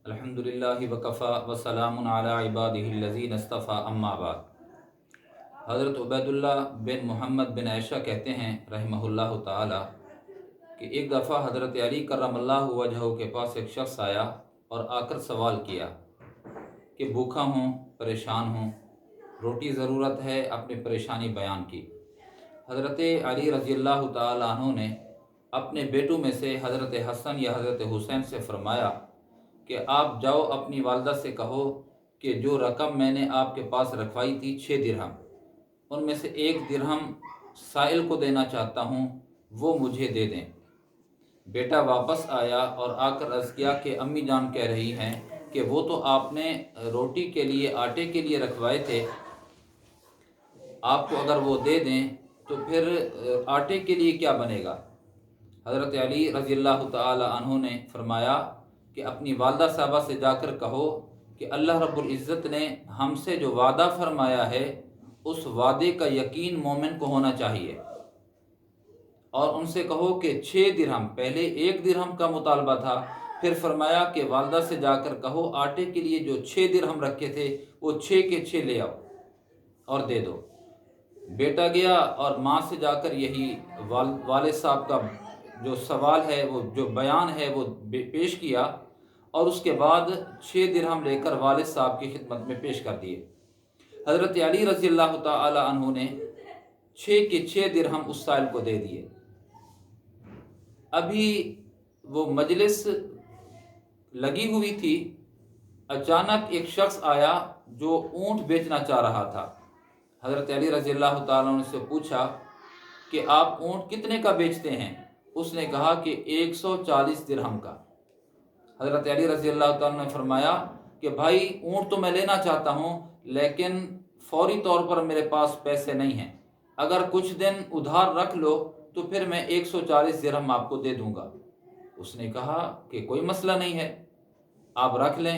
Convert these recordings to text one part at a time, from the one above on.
الحمدللہ وکفا وسلام علی عبادہ الذین اصطفیٰ اما بعد۔ حضرت عبید اللہ بن محمد بن عائشہ کہتے ہیں رحمہ اللہ تعالی کہ ایک دفعہ حضرت علی کرم اللہ وجہہ کے پاس ایک شخص آیا اور آ کر سوال کیا کہ بھوکا ہوں، پریشان ہوں، روٹی ضرورت ہے، اپنی پریشانی بیان کی۔ حضرت علی رضی اللہ تعالی عنہ نے اپنے بیٹوں میں سے حضرت حسن یا حضرت حسین سے فرمایا کہ آپ جاؤ اپنی والدہ سے کہو کہ جو رقم میں نے آپ کے پاس رکھوائی تھی 6 درہم، ان میں سے 1 درہم سائل کو دینا چاہتا ہوں، وہ مجھے دے دیں۔ بیٹا واپس آیا اور آ کر عرض کیا کہ امی جان کہہ رہی ہیں کہ وہ تو آپ نے روٹی کے لیے، آٹے کے لیے رکھوائے تھے، آپ کو اگر وہ دے دیں تو پھر آٹے کے لیے کیا بنے گا؟ حضرت علی رضی اللہ تعالی عنہ نے فرمایا کہ اپنی والدہ صاحبہ سے جا کر کہو کہ اللہ رب العزت نے ہم سے جو وعدہ فرمایا ہے اس وعدے کا یقین مومن کو ہونا چاہیے، اور ان سے کہو کہ 6 درہم، پہلے 1 درہم کا مطالبہ تھا، پھر فرمایا کہ والدہ سے جا کر کہو آٹے کے لیے جو 6 درہم رکھے تھے وہ 6 کے 6 لے آؤ اور دے دو۔ بیٹا گیا اور ماں سے جا کر یہی والد صاحب کا جو سوال ہے، وہ جو بیان ہے وہ پیش کیا، اور اس کے بعد 6 درہم لے کر والد صاحب کی خدمت میں پیش کر دیے۔ حضرت علی رضی اللہ تعالی عنہ نے 6 کے 6 درہم اس سائل کو دے دیے۔ ابھی وہ مجلس لگی ہوئی تھی، اچانک ایک شخص آیا جو اونٹ بیچنا چاہ رہا تھا۔ حضرت علی رضی اللہ تعالیٰ عنہ سے پوچھا کہ آپ اونٹ کتنے کا بیچتے ہیں؟ اس نے کہا کہ 140 درہم کا۔ حضرت علی رضی اللہ تعالیٰ نے فرمایا کہ بھائی اونٹ تو میں لینا چاہتا ہوں، لیکن فوری طور پر میرے پاس پیسے نہیں ہیں، اگر کچھ دن ادھار رکھ لو تو پھر میں 140 درہم آپ کو دے دوں گا۔ اس نے کہا کہ کوئی مسئلہ نہیں ہے، آپ رکھ لیں۔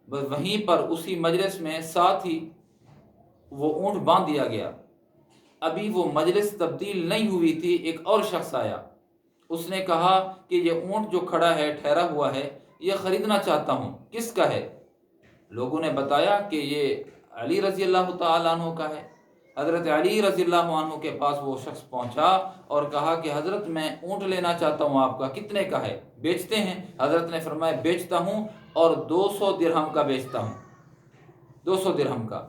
وہیں پر اسی مجلس میں ساتھ ہی وہ اونٹ باندھ دیا گیا۔ ابھی وہ مجلس تبدیل نہیں ہوئی تھی، ایک اور شخص آیا، اس نے کہا کہ یہ اونٹ جو کھڑا ہے، ٹھہرا ہوا ہے، یہ خریدنا چاہتا ہوں، کس کا ہے؟ لوگوں نے بتایا کہ یہ علی رضی اللہ تعالیٰ عنہ کا ہے۔ حضرت علی رضی اللہ عنہ کے پاس وہ شخص پہنچا اور کہا کہ حضرت میں اونٹ لینا چاہتا ہوں آپ کا، کتنے کا ہے؟ بیچتے ہیں؟ حضرت نے فرمایا بیچتا ہوں، اور 200 درہم کا بیچتا ہوں، 200 درہم کا۔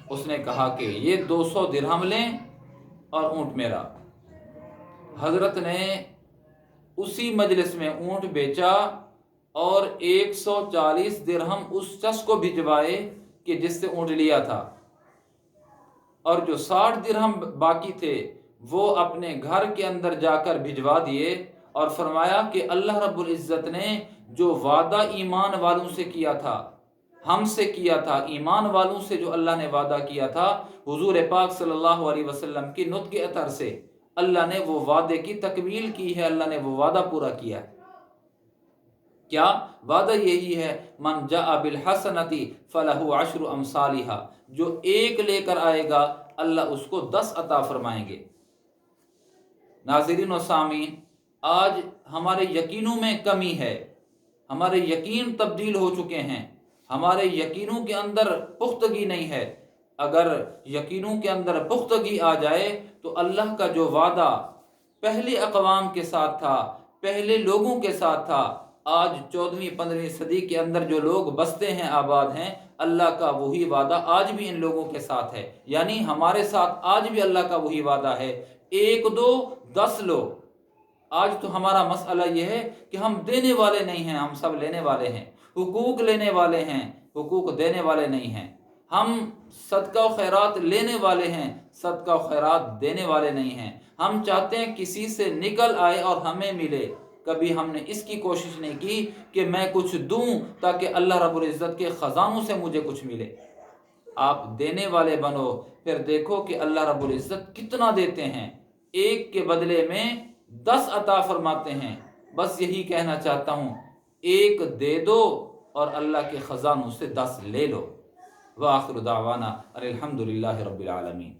اس نے کہا کہ یہ 200 درہم لیں اور اونٹ میرا۔ حضرت نے اسی مجلس میں اونٹ بیچا اور 140 درہم اس شخص کو بھجوائے کہ جس سے اونٹ لیا تھا، اور جو 60 درہم باقی تھے وہ اپنے گھر کے اندر جا کر بھجوا دیے، اور فرمایا کہ اللہ رب العزت نے جو وعدہ ایمان والوں سے کیا تھا، ہم سے کیا تھا، ایمان والوں سے جو اللہ نے وعدہ کیا تھا، حضور پاک صلی اللہ علیہ وسلم کی نطق اثر سے اللہ نے وہ وعدے کی تکمیل کی ہے، اللہ نے وہ وعدہ پورا کیا ہے۔ کیا وعدہ یہی ہے، من جاء بالحسنۃ فلہ عشر امثالھا، جو 1 لے کر آئے گا اللہ اس کو 10 عطا فرمائیں گے۔ ناظرین و سامعین، آج ہمارے یقینوں میں کمی ہے، ہمارے یقین تبدیل ہو چکے ہیں، ہمارے یقینوں کے اندر پختگی نہیں ہے۔ اگر یقینوں کے اندر پختگی آ جائے تو اللہ کا جو وعدہ پہلے اقوام کے ساتھ تھا، پہلے لوگوں کے ساتھ تھا، آج 14ویں 15ویں صدی کے اندر جو لوگ بستے ہیں، آباد ہیں، اللہ کا وہی وعدہ آج بھی ان لوگوں کے ساتھ ہے، یعنی ہمارے ساتھ آج بھی اللہ کا وہی وعدہ ہے، 1 2 10 لو۔ آج تو ہمارا مسئلہ یہ ہے کہ ہم دینے والے نہیں ہیں، ہم سب لینے والے ہیں، حقوق لینے والے ہیں، حقوق دینے والے نہیں ہیں۔ ہم صدقہ و خیرات لینے والے ہیں، صدقہ و خیرات دینے والے نہیں ہیں۔ ہم چاہتے ہیں کسی سے نکل آئے اور ہمیں ملے، کبھی ہم نے اس کی کوشش نہیں کی کہ میں کچھ دوں تاکہ اللہ رب العزت کے خزانوں سے مجھے کچھ ملے۔ آپ دینے والے بنو، پھر دیکھو کہ اللہ رب العزت کتنا دیتے ہیں، 1 کے بدلے میں 10 عطا فرماتے ہیں۔ بس یہی کہنا چاہتا ہوں، 1 دے دو اور اللہ کے خزانوں سے 10 لے لو۔ وآخر دعوانا الحمدللہ رب العالمین۔